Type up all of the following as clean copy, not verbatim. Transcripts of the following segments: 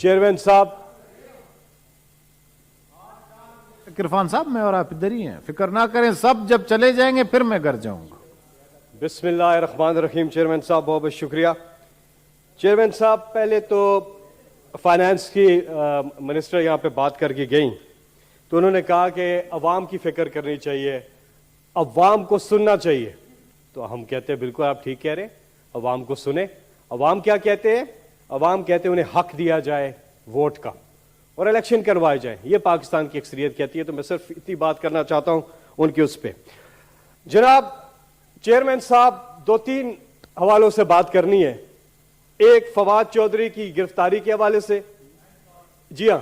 Chairman صاحب. عرفان صاحب میں اور آپ ادھر ہی ہیں, فکر نہ کریں, سب جب چلے جائیں گے پھر میں گھر جاؤں گا. بسم اللہ الرحمن الرحیم. چیئرمین صاحب بہت بہت شکریہ. چیئرمین صاحب پہلے تو فائنانس کی منسٹر یہاں پہ بات کر کے گئیں تو انہوں نے کہا کہ عوام کی فکر کرنی چاہیے, عوام کو سننا چاہیے. تو ہم کہتے ہیں بالکل آپ ٹھیک کہہ رہے ہیں, عوام کو سنیں. عوام کیا کہتے ہیں؟ عوام کہتے ہیں انہیں حق دیا جائے ووٹ کا اور الیکشن کروائے جائیں. یہ پاکستان کی اکثریت کہتی ہے. تو میں صرف اتنی بات کرنا چاہتا ہوں ان کے اس پہ. جناب چیئرمین صاحب, 2-3 حوالوں سے بات کرنی ہے. ایک فواد چودھری کی گرفتاری کے حوالے سے, جی ہاں,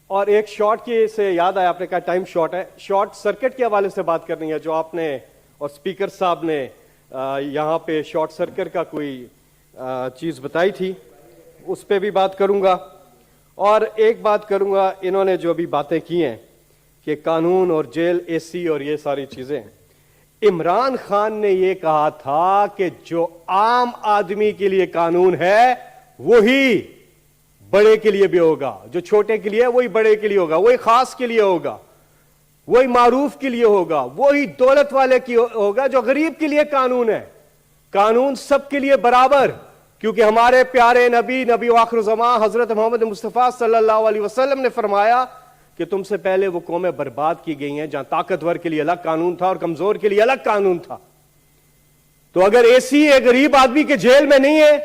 اور ایک شارٹ کی سے یاد آیا, آپ نے کہا ٹائم شارٹ ہے, شارٹ سرکٹ کے حوالے سے بات کرنی ہے جو آپ نے اور اسپیکر صاحب نے یہاں پہ شارٹ سرکٹ کا کوئی چیز بتائی تھی, اس پہ بھی بات کروں گا. اور ایک بات کروں گا, انہوں نے جو ابھی باتیں کی ہیں کہ قانون اور جیل, اے سی اور یہ ساری چیزیں, عمران خان نے یہ کہا تھا کہ جو عام آدمی کے لیے قانون ہے وہی بڑے کے لیے بھی ہوگا, جو چھوٹے کے لیے وہی بڑے کے لیے ہوگا, وہی خاص کے لیے ہوگا, وہی معروف کے لیے ہوگا, وہی دولت والے کی ہوگا. جو غریب کے لیے قانون ہے, قانون سب کے لیے برابر, کیونکہ ہمارے پیارے نبی آخر الزمان حضرت محمد مصطفیٰ صلی اللہ علیہ وسلم نے فرمایا کہ تم سے پہلے وہ قومیں برباد کی گئی ہیں جہاں طاقتور کے لیے الگ قانون تھا اور کمزور کے لیے الگ قانون تھا. تو اگر ایسی ایک غریب آدمی کے جیل میں نہیں ہے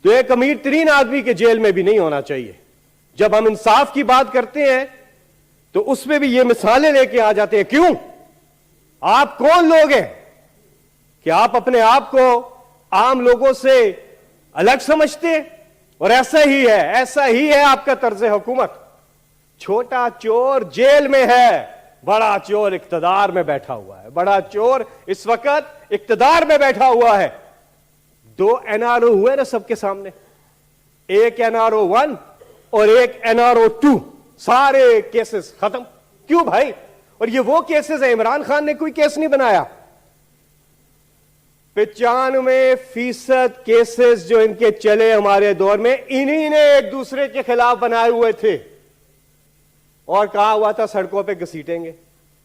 تو ایک امیر ترین آدمی کے جیل میں بھی نہیں ہونا چاہیے. جب ہم انصاف کی بات کرتے ہیں تو اس میں بھی یہ مثالیں لے کے آ جاتے ہیں. کیوں؟ آپ کون لوگ ہیں کہ آپ اپنے آپ کو عام لوگوں سے الگ سمجھتے ہیں؟ اور ایسا ہی ہے آپ کا طرز حکومت. چھوٹا چور جیل میں ہے, بڑا چور اقتدار میں بیٹھا ہوا ہے. بڑا چور اس وقت اقتدار میں بیٹھا ہوا ہے. 2 NRO ہوئے نا سب کے سامنے, ایک NRO 1 اور ایک NRO 2, سارے کیسز ختم. کیوں بھائی؟ اور یہ وہ کیسز ہیں, عمران خان نے کوئی کیس نہیں بنایا. 95% کیسز جو ان کے چلے ہمارے دور میں, انہی نے ایک دوسرے کے خلاف بنائے ہوئے تھے اور کہا ہوا تھا سڑکوں پہ گھسیٹیں گے.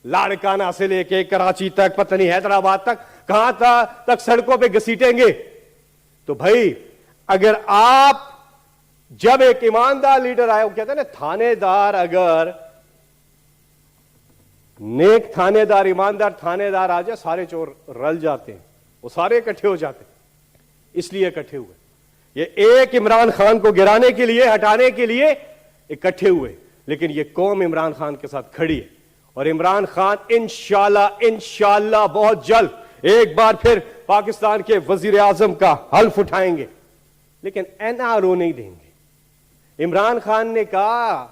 لاڑکانہ سے لے کے کراچی تک, پتہ نہیں حیدرآباد تک, کہاں تک سڑکوں پہ گھسیٹیں گے. تو بھائی اگر آپ جب ایک ایماندار لیڈر آئے, وہ کہتے ہیں نا تھانے دار, اگر نیک تھانے دار, ایماندار تھانے دار آ جائے, سارے چور رل جاتے ہیں, وہ سارے اکٹھے ہو جاتے ہیں. اس لیے اکٹھے ہوئے, یہ ایک عمران خان کو گرانے کے لیے, ہٹانے کے لیے اکٹھے ہوئے. لیکن یہ قوم عمران خان کے ساتھ کھڑی ہے اور عمران خان انشاءاللہ بہت جلد ایک بار پھر پاکستان کے وزیر اعظم کا حلف اٹھائیں گے. لیکن NRO نہیں دیں گے. عمران خان نے کہا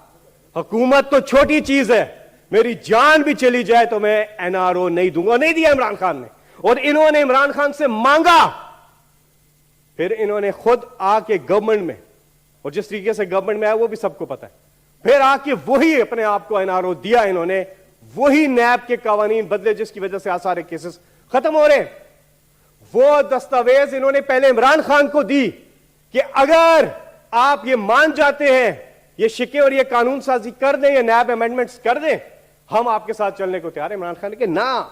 حکومت تو چھوٹی چیز ہے, میری جان بھی چلی جائے تو میں NRO نہیں دوں گا. نہیں دیا عمران خان نے, اور انہوں نے عمران خان سے مانگا. پھر انہوں نے خود آ کے گورنمنٹ میں, اور جس طریقے سے گورنمنٹ میں آیا وہ بھی سب کو پتا ہے, پھر آ کے وہی اپنے آپ کو NRO دیا انہوں نے, وہی نیب کے قوانین بدلے جس کی وجہ سے سارے کیسز ختم ہو رہے ہیں. وہ دستاویز انہوں نے پہلے عمران خان کو دی کہ اگر آپ یہ مان جاتے ہیں, یہ شکے اور یہ قانون سازی کر دیں, یہ نیب امینڈمنٹس کر دیں, ہم آپ کے ساتھ چلنے کو تیار ہیں. عمران خان نے کہا نہ,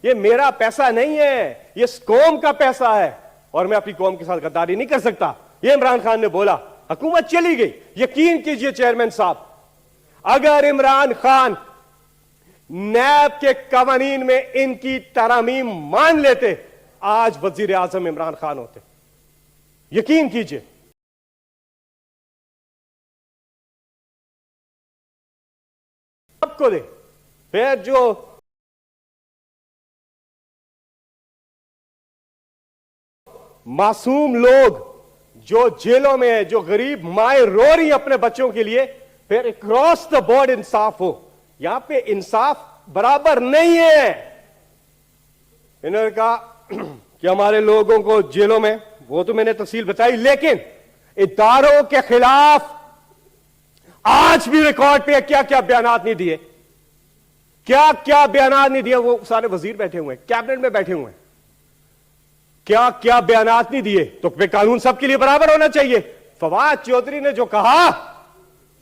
یہ میرا پیسہ نہیں ہے, یہ اس قوم کا پیسہ ہے اور میں اپنی قوم کے ساتھ غداری نہیں کر سکتا. یہ عمران خان نے بولا, حکومت چلی گئی. یقین کیجئے چیئرمین صاحب, اگر عمران خان نیب کے قوانین میں ان کی ترامیم مان لیتے, آج وزیر اعظم عمران خان ہوتے. یقین کیجئے. سب کو دے. پھر جو معصوم لوگ جو جیلوں میں ہیں, جو غریب مائیں رو رہی ہیں اپنے بچوں کے لیے, پھر اکراس دا بورڈ انصاف ہو. یہاں پہ انصاف برابر نہیں ہے. انہوں نے کہا کہ ہمارے لوگوں کو جیلوں میں, وہ تو میں نے تفصیل بتائی, لیکن اداروں کے خلاف آج بھی ریکارڈ پہ کیا کیا بیانات نہیں دیے, کیا کیا بیانات نہیں دیے. وہ سارے وزیر بیٹھے ہوئے ہیں, کیبنٹ میں بیٹھے ہوئے ہیں, کیا کیا بیانات نہیں دیے. تو قانون سب کے لیے برابر ہونا چاہیے. फवाद चौधरी ने जो कहा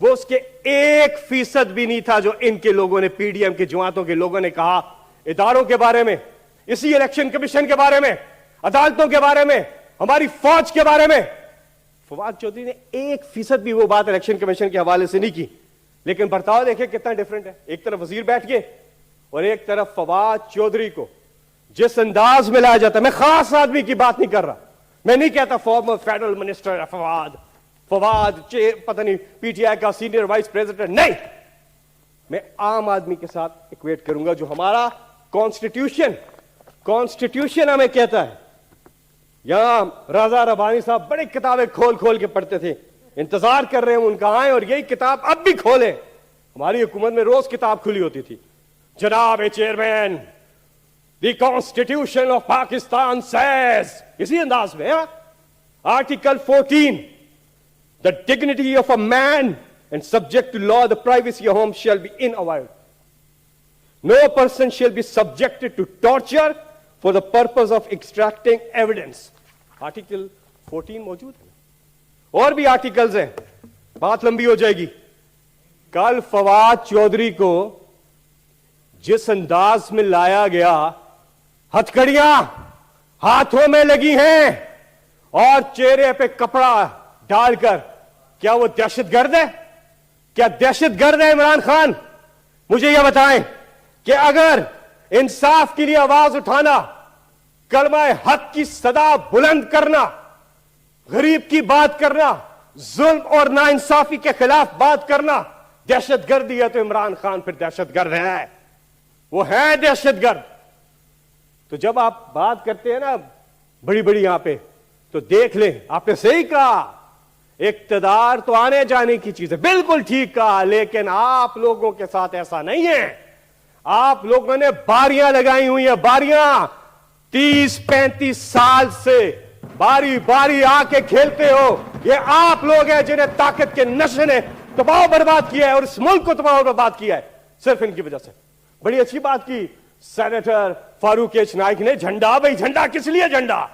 वो उसके 1% भी नहीं था जो इनके लोगों ने, पीडीएम के जमातों के लोगों ने कहा इदारों के बारे में, इसी इलेक्शन कमीशन के बारे में, अदालतों के बारे में, हमारी फौज के बारे में। फवाद चौधरी ने 1% भी वो बात इलेक्शन कमीशन के हवाले से नहीं की। लेकिन बर्ताव देखें कितना डिफरेंट है। एक तरफ वजीर बैठ गए और एक तरफ फवाद चौधरी को जिस अंदाज में लाया जाता है, मैं खास आदमी की बात नहीं कर रहा, मैं नहीं कहता फॉर्मर फेडरल मिनिस्टर फवाद पता नहीं पीटीआई का सीनियर वाइस प्रेसिडेंट, नहीं, मैं आम आदमी के साथ इक्वेट करूंगा जो हमारा कॉन्स्टिट्यूशन हमें कहता है। यहां राजा रबानी साहब बड़ी किताबें खोल खोल के पढ़ते थे, इंतजार कर रहे हैं उनका आए और यही किताब अब भी खोले। हमारी हुकूमत में रोज किताब खुली होती थी। जनाब chairman, the constitution of Pakistan says, इसी अंदाज में article 14, the dignity of a man and subject to law, the privacy of home shall be इनअवॉइड, no person shall be subjected to torture for the purpose of extracting evidence. Article 14 मौजूद है, और भी articles हैं, बात लंबी हो जाएगी। कल फवाद चौधरी को जिस अंदाज में लाया गया, हथकड़ियां हाथों में लगी हैं और चेहरे पे कपड़ा डालकर, क्या वो दहशतगर्द है? क्या दहशतगर्द है इमरान खान? मुझे यह बताएं कि अगर इंसाफ के लिए आवाज उठाना, कलमा हक की सदा बुलंद करना, गरीब की बात करना, जुल्म और नाइंसाफी के खिलाफ बात करना दहशतगर्दी है, तो इमरान खान फिर दहशतगर्द है, वो है दहशतगर्द। तो जब आप बात करते हैं ना बड़ी बड़ी यहां पे, तो देख लें, आपने सही कहा, इक्तदार तो आने जाने की चीज है, बिल्कुल ठीक कहा, लेकिन आप लोगों के साथ ऐसा नहीं है। आप लोगों ने बारियां लगाई हुई है, बारियां 30-35 साल से बारी बारी आके खेलते हो। ये आप लोग हैं जिन्हें ताकत के नशे ने तबाह बर्बाद किया है और इस मुल्क को तबाह बर्बाद किया है, सिर्फ इनकी वजह से। बड़ी अच्छी बात की सेनेटर फारूक एच नाइक ने, झंडा, भाई झंडा किस लिए झंडा?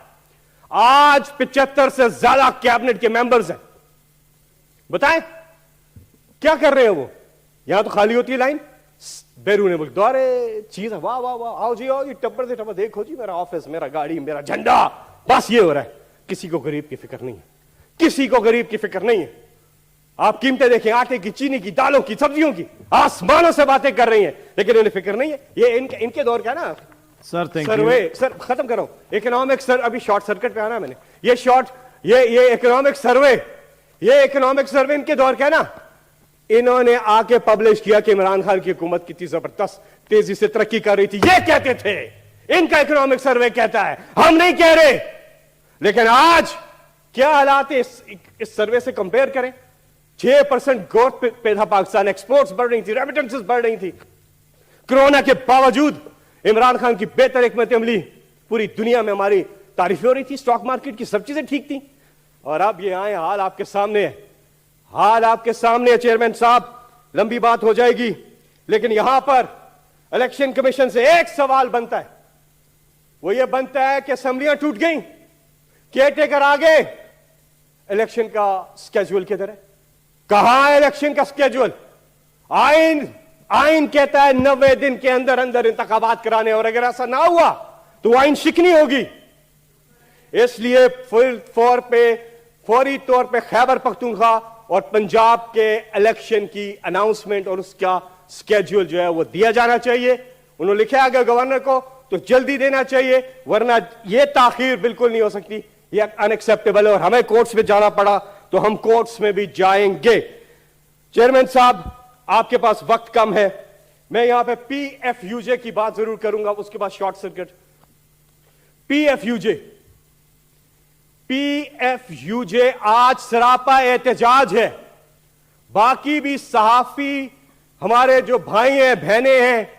आज 75 से ज्यादा कैबिनेट के मेंबर्स हैं, बताएं क्या कर रहे हैं वो? यहां तो खाली होती है लाइन, बैरून मुल्क दौरे चीज है, वाह वाह वाह, आओ जी आओ जी, टप्पर से टप्पर, देखो जी मेरा ऑफिस, मेरा गाड़ी, मेरा झंडा, बस ये हो रहा है। किसी को गरीब की फिक्र नहीं है, किसी को गरीब की फिक्र नहीं है। आप कीमतें देखें, आटे की, चीनी की, दालों की, सब्जियों की, आसमानों से बातें कर रही हैं, लेकिन इन्हें फिक्र नहीं है। ये इनके दौर का ना सर, सर्वे, सर खत्म करो, इकोनॉमिक सर, अभी शॉर्ट सर्किट पे आना मैंने, ये इकोनॉमिक सर्वे इनके दौर का है ना। इन्होंने आके पब्लिश किया कि इमरान खान की हुकूमत कितनी जबरदस्त तेजी से तरक्की कर रही थी, ये कहते थे, इनका इकोनॉमिक सर्वे कहता है, हम नहीं कह रहे। लेकिन आज क्या हालात है, इस सर्वे से कंपेयर करें, 6% ग्रोथ पे था पाकिस्तान, एक्सपोर्ट्स बढ़ रही थी, रेमिटेंसेस बढ़ रही थी। कोरोना के बावजूद इमरान खान की बेहतर हिकमत अमली पूरी दुनिया में हमारी तारीफ हो रही थी, स्टॉक मार्केट की सब चीजें ठीक थी। और अब ये आए, हाल आपके सामने है, हाल आपके सामने है चेयरमैन साहब, लंबी बात हो जाएगी, लेकिन यहां पर इलेक्शन कमीशन से एक सवाल बनता है, वो ये बनता है कि असेंबलियां टूट गई, केयरटेकर आ गए, इलेक्शन का स्केड्यूल किधर है? कहां है इलेक्शन का स्केड्यूल? आइन कहता है 90 दिन के अंदर अंदर इंतखाबात कराने, और अगर ऐसा ना हुआ तो आइन शिकनी होगी। इसलिए फौरी तौर पे खैबर पख्तूनख्वा और पंजाब के इलेक्शन की अनाउंसमेंट और उसका स्केड्यूल जो है वो दिया जाना चाहिए। उन्होंने लिखा अगर गवर्नर को तो जल्दी देना चाहिए, वरना यह ताखीर बिल्कुल नहीं हो सकती, यह अनएक्सेप्टेबल है। और हमें कोर्ट्स में जाना पड़ा तो हम कोर्ट्स में भी जाएंगे। चेयरमैन साहब, आपके पास वक्त कम है, मैं यहां पे पीएफयूजे की बात जरूर करूंगा, उसके बाद शॉर्ट सर्किट। पीएफयूजे आज सरापा एहतजाज है। बाकी भी सहाफी हमारे जो भाई हैं, बहनें हैं,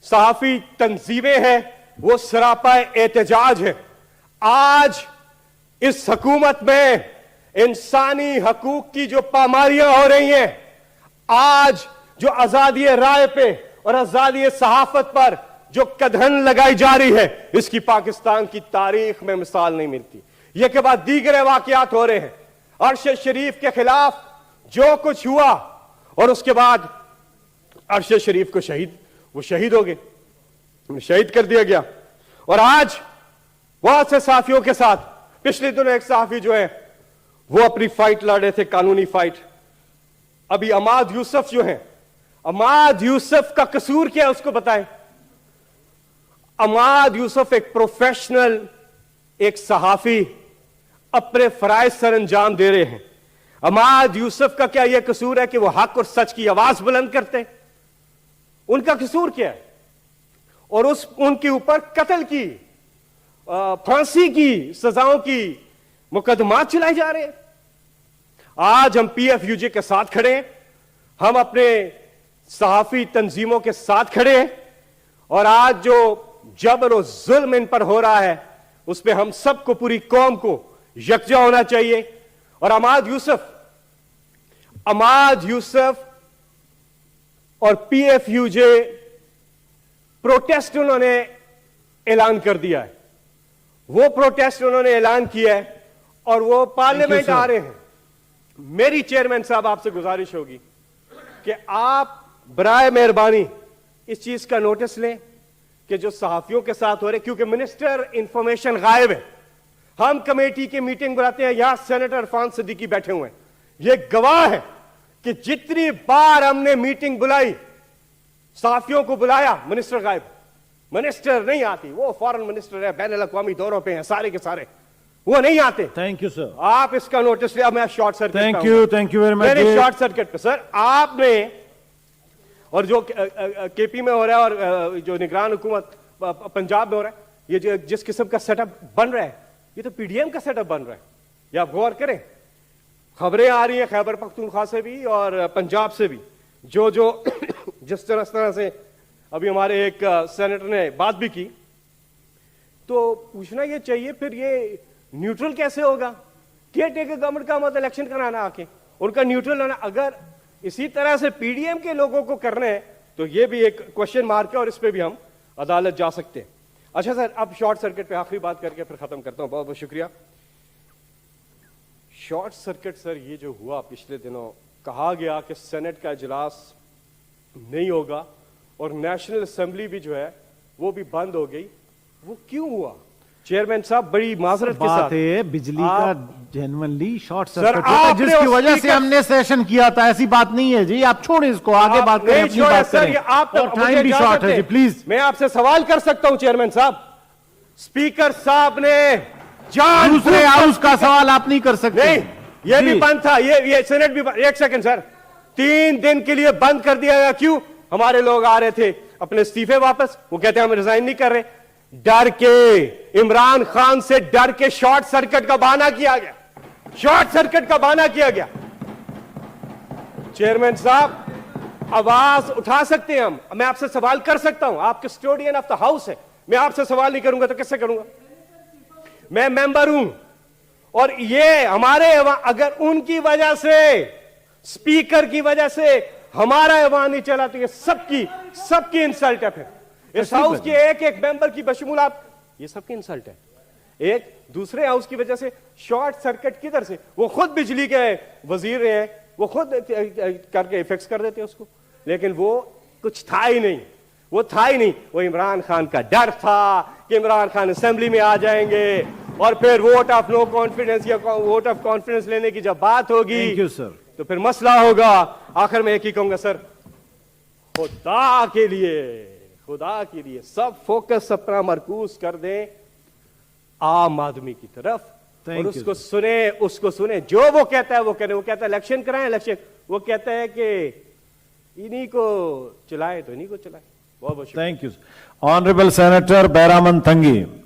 सहाफी तंजीमें हैं, वो सरापा एहतजाज है। आज इस हुकूमत में इंसानी हकूक की जो पामारियां हो रही हैं, आज जो आजादी राय पे और आजादी सहाफत पर जो कदहन लगाई जा रही है, इसकी पाकिस्तान की तारीख में मिसाल नहीं मिलती। ये के बाद दीगर वाकयात हो रहे हैं। अरशद शरीफ के खिलाफ जो कुछ हुआ, और उसके बाद अरशद शरीफ को वो शहीद हो गए, शहीद कर दिया गया। और आज बहुत से साथियों के साथ पिछले दिनों एक साथी जो है वो अपनी फाइट लड़ रहे थे, कानूनी फाइट। अभी अमाद यूसुफ जो है, अमाद यूसुफ का कसूर क्या है उसको बताएं। अमाद यूसुफ एक प्रोफेशनल, एक सहाफी, अपने फराइज सर अंजाम दे रहे हैं। अमाद यूसुफ का क्या यह कसूर है कि वो हक और सच की आवाज बुलंद करते हैं? उनका कसूर क्या है? और उनके ऊपर कत्ल की, फांसी की सजाओं की मुकदमात चलाए जा रहे हैं। आज हम PFUJ के साथ खड़े हैं, हम अपने सहाफी तंजीमों के साथ खड़े हैं, और आज जो जबर और जुल्म इन पर हो रहा है उस पर हम सबको, पूरी कौम को यकजा होना चाहिए। और अमाद यूसुफ और PFUJ प्रोटेस्ट उन्होंने ऐलान कर दिया है, वो प्रोटेस्ट उन्होंने ऐलान किया है और वो पार्लियामेंट आ रहे हैं। मेरी चेयरमैन साहब आपसे गुजारिश होगी कि आप बराए मेहरबानी इस चीज का नोटिस लें कि जो सहाफियों के साथ हो रहे, क्योंकि मिनिस्टर इंफॉर्मेशन गायब है। हम कमेटी की मीटिंग बुलाते हैं, यहां सेनेटर इरफान सिद्दीकी बैठे हुए हैं, ये गवाह है कि जितनी बार हमने मीटिंग बुलाई, सहाफियों को बुलाया, मिनिस्टर गायब, मिनिस्टर नहीं आती। वो फॉरेन मिनिस्टर है, बैनुल अक़वामी दौरों पे हैं सारे के सारे, वो नहीं आते। थैंक यू सर, आप इसका नोटिस लिया। मैं short circuit, thank you very much. Short circuit पे सर आपने, और जो KP में हो रहा है और जो निगरान हुकूमत पंजाब में हो रहा है, ये जो जिस किस्म का सेटअप बन रहा है, ये तो PDM का सेटअप बन रहा है। ये आप गौर करें, खबरें आ रही हैं खैबर पख्तूनख्वा से भी और पंजाब से भी, जो जिस तरह से अभी हमारे एक सेनेटर ने बात भी की, तो पूछना ये चाहिए फिर ये न्यूट्रल कैसे होगा? केयर टेकर गवर्नमेंट का मतलब इलेक्शन कराना आके, उनका न्यूट्रल होना। अगर इसी तरह से PDM के लोगों को करना है तो ये भी एक क्वेश्चन मार्क है और इस पे भी हम अदालत जा सकते हैं। अच्छा सर, अब शॉर्ट सर्किट पे आखिरी बात करके फिर खत्म करता हूं। बहुत बहुत शुक्रिया। शॉर्ट सर्किट सर, ये जो हुआ पिछले दिनों, कहा गया कि सेनेट का इजलास नहीं होगा और नेशनल असेंबली भी जो है वो भी बंद हो गई, वो क्यों हुआ? चेयरमैन साहब बड़ी माजरत के साथ, बात है बिजली का जेन्युइनली शॉर्ट सर्किट आपने होता है, जिसकी उस वजह से स्पीकर- हमने सेशन किया था। ऐसी बात नहीं है जी, आप छोड़ें इसको, आगे आप बात करें, नहीं अपनी छोड़े बात सर, करें। ये आप और टाइम भी शॉर्ट है जी, प्लीज। मैं आपसे सवाल कर सकता हूं चेयरमैन साहब? स्पीकर साहब ने जान दूसरे हाउस का सवाल आप नहीं कर सकते। नहीं, ये जी। भी बंद था, ये सेनेट भी बंद। एक सेकंड सर, 3 दिन के लिए बंद कर दिया गया। क्यों? हमारे लोग आ रहे थे अपने इस्तीफे वापस, वो कहते हैं हम रिजाइन नहीं कर रहे। डर के, इमरान खान से डर के शॉर्ट सर्किट का बहाना किया गया, शॉर्ट सर्किट का बहाना किया गया। चेयरमैन साहब आवाज उठा सकते हैं हम, मैं आपसे सवाल कर सकता हूं, आप कस्टोडियन ऑफ द हाउस है, मैं आपसे सवाल नहीं करूंगा तो किससे करूंगा? मैं मेंबर हूं और ये हमारे अगर उनकी वजह से, स्पीकर की वजह से हमारा ऐवान नहीं चला तो ये सबकी इंसल्ट है। फिर इस हाउस के एक एक मेंबर की बशमूल आप, ये सबकी इंसल्ट है। एक दूसरे हाउस की वजह से शॉर्ट सर्किट किधर से? वो खुद बिजली के वजीर रहे हैं, वो खुद करके फिक्स कर देते उसको, लेकिन वो कुछ था ही नहीं, वो था ही नहीं। वो इमरान खान का डर था कि इमरान खान असेंबली में आ जाएंगे और फिर वोट ऑफ नो कॉन्फिडेंस या वोट ऑफ कॉन्फिडेंस लेने की जब बात होगी, थैंक यू सर, तो फिर मसला होगा। आखिर में एक ही कहूंगा सर, खुदा के लिए सब फोकस अपना मरकूज कर दें आम आदमी की तरफ और उसको सुने जो वो कहता है वो करें। वो कहता है इलेक्शन कराएं, इलेक्शन, वो कहता है कि इन्हीं को चलाए तो इन्हीं को चलाए। बहुत बहुत thank you. Honourable senator Behramand थंगी।